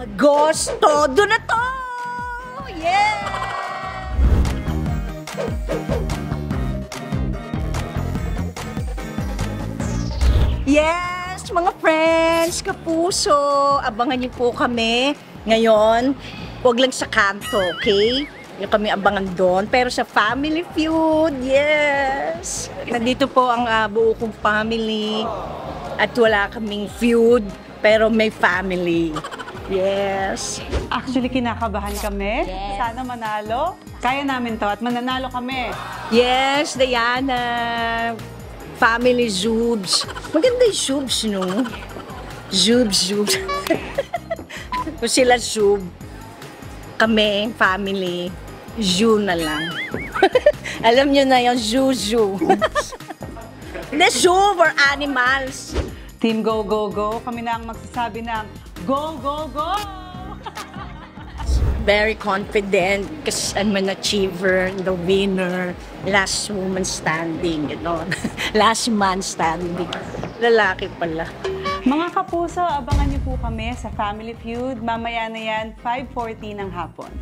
Agosto! Doon na to! Yeah! Yes, mga friends, kapuso, abangan niyo po kami ngayon. Huwag lang sa kanto, okay? Yung kami abangan doon. Pero sa Family Feud, yes! Nandito po ang buo kong family. At wala kaming feud, pero may family. Yes. Actually, kinakabahan kami. Yes. Sana manalo. Kaya namin to at mananalo kami. Yes, Diana. Family Zoobs. Maganda yung Zoobs, no? Zoobs. Kung sila Zoob, kami, family, Zoo na lang. Alam nyo na yung Zoo. The zoo for animals. Team Go, Go, Go. Kami na ang magsasabi ng Go, Go, Go! Very confident kasi I'm an achiever, the winner, last woman standing, last man standing. Lalaki pala. Mga kapuso, abangan niyo po kami sa Family Feud. Mamaya na yan, 5:40 ng hapon.